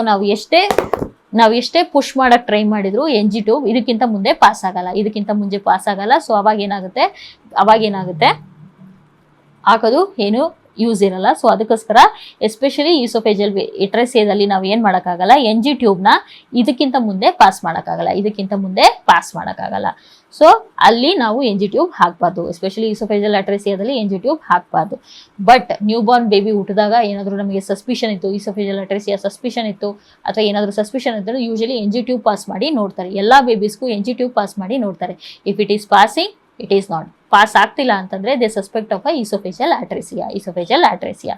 ನಾವು ಎಷ್ಟೇ ಪುಷ್ ಮಾಡಕ್ ಟ್ರೈ ಮಾಡಿದ್ರು NG ಟ್ಯೂಬ್ ಇದಕ್ಕಿಂತ ಮುಂದೆ ಪಾಸ್ ಆಗಲ್ಲ. ಸೊ ಅವಾಗ ಏನಾಗುತ್ತೆ ಹಾಕೋದು ಏನು ಯೂಸ್ ಇರಲ್ಲ. ಸೊ ಅದಕ್ಕೋಸ್ಕರ ಎಸ್ಪೆಷಲಿ ಈಸೋಫೇಜಿಯಲ್ ಅಟ್ರೇಸಿಯಾದಲ್ಲಿ ನಾವು ಏನ್ ಮಾಡೋಕ್ಕಾಗಲ್ಲ, NG ಟ್ಯೂಬ್ನ ಇದಕ್ಕಿಂತ ಮುಂದೆ ಪಾಸ್ ಮಾಡೋಕ್ಕಾಗಲ್ಲ. ಸೊ ಅಲ್ಲಿ ನಾವು NG ಟ್ಯೂಬ್ ಹಾಕಬಾರ್ದು. ಎಸ್ಪೆಷಲಿ ಈಸೋಫೇಜಿಯಲ್ ಅಟ್ರೇಸಿಯಾದಲ್ಲಿ NG ಟ್ಯೂಬ್ ಹಾಕಬಾರ್ದು. ಬಟ್ ನ್ಯೂ ಬಾರ್ನ್ ಬೇಬಿ ಹುಟ್ಟಿದಾಗ ಏನಾದರೂ ನಮಗೆ ಸಸ್ಪಿಷನ್ ಇತ್ತು, ಈಸೋಫೇಜಿಯಲ್ ಅಟ್ರೇಸಿಯಾ ಸಸ್ಪಿಷನ್ ಇತ್ತು ಅಥವಾ ಏನಾದರೂ ಸಸ್ಪಿಷನ್ ಇದ್ದರೆ ಯೂಶಲಿ NG ಟ್ಯೂಬ್ ಪಾಸ್ ಮಾಡಿ ನೋಡ್ತಾರೆ. ಎಲ್ಲಾ ಬೇಬೀಸ್ಗೂ NG ಟ್ಯೂಬ್ ಪಾಸ್ ಮಾಡಿ ನೋಡ್ತಾರೆ. If it is passing, it is not. Pass ಆಗ್ತಿಲ್ಲ ಅಂತಂದ್ರೆ they suspect of oesophageal atresia.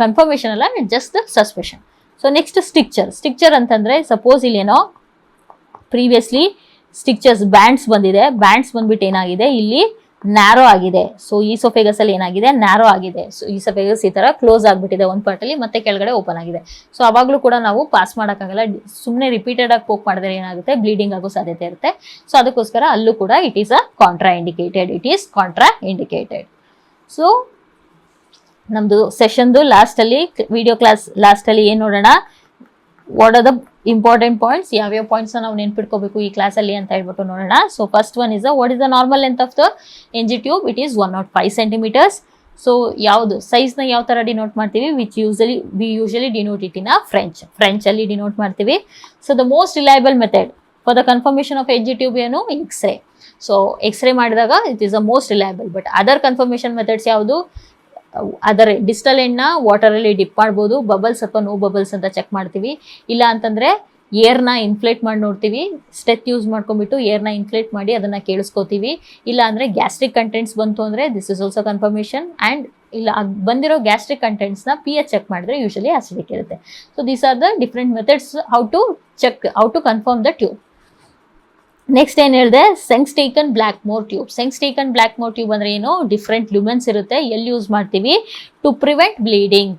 Confirmation ಅಲ್ಲ, just suspicion. So next stricture ಅಂತಂದ್ರೆ ಸಪೋಸ್ ಇಲ್ಲೇನೋ ಪ್ರೀವಿಯಸ್ಲಿ ಸ್ಟಿಕ್ಚರ್ಸ್ ಬ್ಯಾಂಡ್ಸ್ ಬಂದ್ಬಿಟ್ಟು ಏನಾಗಿದೆ, ಇಲ್ಲಿ ನ್ಯಾರೋ ಆಗಿದೆ. ಸೊ ಈಸೋಫೇಗಸ್ ಅಲ್ಲಿ ಏನಾಗಿದೆ, ನ್ಯಾರೋ ಆಗಿದೆ. ಸೊ ಈಸೋಫೇಗಸ್ ಈ ತರ ಕ್ಲೋಸ್ ಆಗ್ಬಿಟ್ಟಿದೆ ಒಂದ್ ಪಾರ್ಟ್ ಅಲ್ಲಿ, ಮತ್ತೆ ಕೆಳಗಡೆ ಓಪನ್ ಆಗಿದೆ. ಸೊ ಅವಾಗ್ಲೂ ಕೂಡ ನಾವು ಪಾಸ್ ಮಾಡಕ್ಕಾಗಲ್ಲ. ಸುಮ್ಮನೆ ರಿಪೀಟೆಡ್ ಆಗಿ ಪೋಕ್ ಮಾಡಿದ್ರೆ ಏನಾಗುತ್ತೆ, ಬ್ಲೀಡಿಂಗ್ ಆಗೋ ಸಾಧ್ಯತೆ ಇರುತ್ತೆ. ಸೊ ಅದಕ್ಕೋಸ್ಕರ ಅಲ್ಲೂ ಕೂಡ it is contra indicated. So ನಮ್ದು ಸೆಷನ್ದು ವಿಡಿಯೋ ಕ್ಲಾಸ್ ಲಾಸ್ಟ್ ಅಲ್ಲಿ ಏನ್ ನೋಡೋಣ, what are the important points, ಯಾವ್ಯಾವ ಪಾಯಿಂಟ್ಸ್ ನಾವು ನೆನ್ಪಿಟ್ಕೋಬೇಕು ಈ ಕ್ಲಾಸ್ ಅಲ್ಲಿ ಅಂತ ಹೇಳ್ಬಿಟ್ಟು ನೋಡೋಣ. So first one is what is the normal length of the NG tube, it is 105 centimeters. So ಯಾವುದು ಸೈಜ್ನ ಯಾವ ತರ ಡಿನೋಟ್ ಮಾಡ್ತೀವಿ, V usually denote it in French ಅಲ್ಲಿ ಡಿನೋಟ್ ಮಾಡ್ತೀವಿ. So the most reliable method for the confirmation of NG tube ಏನು, x ray. So x ray ಮಾಡಿದಾಗ it is the most reliable. But other confirmation methods ಯಾವುದು, ಅದರ distal ಎಂಡ್ನ ವಾಟರಲ್ಲಿ drip ಮಾಡ್ಬೋದು, bubbles ಅಥವಾ no bubbles ಅಂತ check ಮಾಡ್ತೀವಿ. ಇಲ್ಲ ಅಂತಂದ್ರೆ ಏರ್ನ ಇನ್ಫ್ಲೇಟ್ ಮಾಡಿ ನೋಡ್ತೀವಿ, ಸ್ಟೆತ್ ಯೂಸ್ ಮಾಡ್ಕೊಂಡ್ಬಿಟ್ಟು ಏರ್ನ ಇನ್ಫ್ಲೇಟ್ ಮಾಡಿ ಅದನ್ನ ಕೇಳಿಸ್ಕೋತೀವಿ. ಇಲ್ಲ ಅಂದ್ರೆ ಗ್ಯಾಸ್ಟ್ರಿಕ್ ಕಂಟೆಂಟ್ಸ್ ಬಂತು ಅಂದ್ರೆ this is also confirmation. And ಇಲ್ಲ ಬಂದಿರೋ ಗ್ಯಾಸ್ಟ್ರಿಕ್ ಕಂಟೆಂಟ್ಸ್ನ pH ಚೆಕ್ ಮಾಡಿದ್ರೆ ಯೂಶಲಿ ಅಸಿಡಿಕ್ ಇರುತ್ತೆ. So these are the different methods how to confirm the tube. Next ಏನ್ ಹೇಳಿದೆ, ಸೆಂಗ್ಸ್ಟೇಕನ್ ಬ್ಲ್ಯಾಕ್ಮೋರ್ ಟ್ಯೂಬ್ ಅಂದ್ರೆ ಏನು, ಡಿಫ್ರೆಂಟ್ ಲ್ಯೂಮೆನ್ಸ್ ಇರುತ್ತೆ. ಎಲ್ಲಿ ಯೂಸ್ ಮಾಡ್ತೀವಿ, ಟು ಪ್ರಿವೆಂಟ್ ಬ್ಲೀಡಿಂಗ್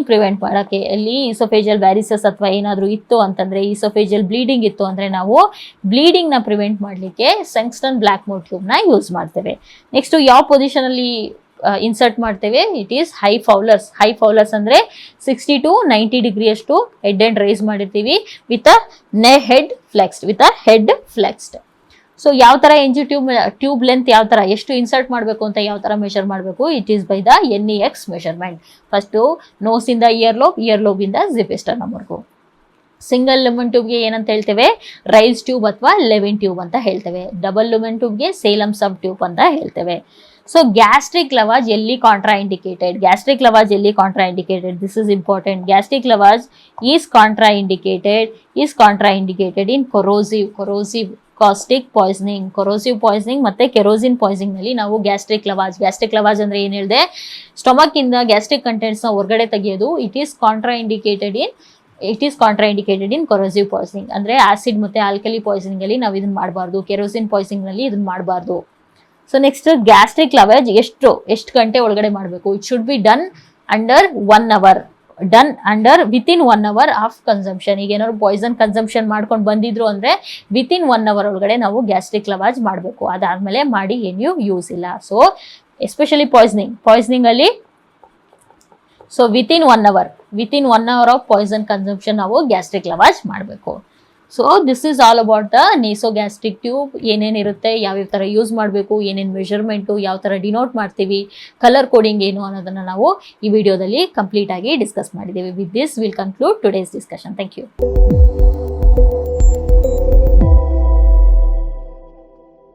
ಪ್ರಿವೆಂಟ್ ಮಾಡೋಕ್ಕೆ. ಅಲ್ಲಿ ಈಸೋಫೇಜಿಯಲ್ ವ್ಯಾರಿಸಸ್ ಅಥವಾ ಏನಾದರೂ ಇತ್ತು ಅಂತಂದ್ರೆ, ಈಸೋಫೇಜಿಯಲ್ ಬ್ಲೀಡಿಂಗ್ ಇತ್ತು ಅಂದ್ರೆ ನಾವು ಬ್ಲೀಡಿಂಗ್ ನ ಪ್ರಿವೆಂಟ್ ಮಾಡಲಿಕ್ಕೆ ಸೆಂಗ್ಸ್ಟನ್ ಬ್ಲ್ಯಾಕ್ಮೋರ್ ಟ್ಯೂಬ್ ನ ಯೂಸ್ ಮಾಡ್ತೇವೆ. ನೆಕ್ಸ್ಟ್ ಯಾವ ಪೊಸಿಷನ್ ಅಲ್ಲಿ ಇನ್ಸರ್ಟ್ ಮಾಡ್ತೇವೆ, ಇಟ್ ಈಸ್ ಹೈ ಫೌಲರ್ಸ್ ಅಂದ್ರೆ 60 to 90 ಡಿಗ್ರಿ ಅಷ್ಟು ಹೆಡ್ ಅಂಡ್ ರೈಸ್ ಮಾಡಿರ್ತೀವಿ ವಿತ್ ಹೆಡ್ ಫ್ಲೆಕ್ಸ್ಡ್. ಸೊ ಯಾವ ತರ NG ಟ್ಯೂಬ್ ಲೆಂತ್ ಯಾವ ತರ ಎಷ್ಟು ಇನ್ಸರ್ಟ್ ಮಾಡಬೇಕು ಅಂತ ಯಾವ ತರ ಮೆಷರ್ ಮಾಡಬೇಕು, it is by the NEX measurement. First nose ಇಂದ ಇಯರ್ ಲೋಬ್ ಇಂದ ಜಿಫೆಸ್ಟರ್ನಮ್ವರೆಗೂ. ಸಿಂಗಲ್ ಲುಮೆನ್ ಟ್ಯೂಬ್ಗೆ ಏನಂತ ಹೇಳ್ತೇವೆ, ರೈಸ್ ಟ್ಯೂಬ್ ಅಥವಾ ಲೆವಿನ್ ಟ್ಯೂಬ್ ಅಂತ ಹೇಳ್ತೇವೆ. ಡಬಲ್ ಲುಮೆನ್ ಟ್ಯೂಬ್ಗೆ ಸೇಲಮ್ ಸಬ್ ಟ್ಯೂಬ್ ಅಂತ ಹೇಳ್ತೇವೆ. ಸೊ ಗ್ಯಾಸ್ಟ್ರಿಕ್ ಲವಾಜ್ ಎಲ್ಲಿ contraindicated, this is important. Gastric lavage is contraindicated in corrosive caustic poisoning ಮತ್ತೆ ಕೆರೋಸಿನ್ ಪಾಯ್ಸನಿಂಗ್ ನಲ್ಲಿ ನಾವು ಗ್ಯಾಸ್ಟ್ರಿಕ್ ಲವಾಜ್ ಅಂದ್ರೆ ಏನ್ ಹೇಳಿದೆ, ಸ್ಟೊಮಕ್ ಇಂದ ಗ್ಯಾಸ್ಟ್ರಿಕ್ ಕಂಟೆಂಟ್ಸ್ ನ ಹೊರಗಡೆ ತೆಗೆಯೋದು. It is contraindicated in corrosive poisoning. ಅಂದ್ರೆ ಆಸಿಡ್ ಮತ್ತೆ ಆಲ್ಕಲಿ ಪಾಯ್ಸನಿಂಗ್ ಅಲ್ಲಿ ನಾವು ಇದನ್ನ ಮಾಡಬಾರ್ದು, ಕೆರೋಸಿನ್ ಪಾಯ್ಸನಿಂಗ್ ನಲ್ಲಿ ಇದನ್ನ ಮಾಡಬಾರ್ದು. ಸೊ ನೆಕ್ಸ್ಟ್ ಗ್ಯಾಸ್ಟ್ರಿಕ್ ಲವಾಜ್ ಎಷ್ಟು ಗಂಟೆ ಒಳಗಡೆ ಮಾಡಬೇಕು, it should be done under 1 hour. Done under within 1 hour of consumption. ಈಗ ಏನಾದ್ರು ಪಾಯ್ಸನ್ ಕನ್ಸಂಪ್ಷನ್ ಮಾಡ್ಕೊಂಡು ಬಂದಿದ್ರು ಅಂದ್ರೆ ವಿತಿನ್ 1 hour ಒಳಗಡೆ ನಾವು ಗ್ಯಾಸ್ಟ್ರಿಕ್ ಲವಾಜ್ ಮಾಡಬೇಕು. ಅದಾದ್ಮೇಲೆ ಮಾಡಿ ಏನು ಯೂಸ್ ಇಲ್ಲ. ಸೊ ಎಸ್ಪೆಷಲಿ ಪಾಯ್ಸನಿಂಗ್ ಅಲ್ಲಿ so within 1 hour of poison consumption ನಾವು ಗ್ಯಾಸ್ಟ್ರಿಕ್ ಲವಾಜ್ ಮಾಡಬೇಕು. So this is all about the nasogastric tube. ಏನೇನಿರುತ್ತೆ, ಯಾವ್ಯಾವ ಥರ ಯೂಸ್ ಮಾಡಬೇಕು, ಏನೇನು ಮೆಷರ್ಮೆಂಟು, ಯಾವ ಥರ ಡಿನೋಟ್ ಮಾಡ್ತೀವಿ, ಕಲರ್ ಕೋಡಿಂಗ್ ಏನು ಅನ್ನೋದನ್ನು ನಾವು ಈ ವಿಡಿಯೋದಲ್ಲಿ ಕಂಪ್ಲೀಟ್ ಆಗಿ ಡಿಸ್ಕಸ್ ಮಾಡಿದ್ದೀವಿ. With this will conclude today's discussion. Thank you.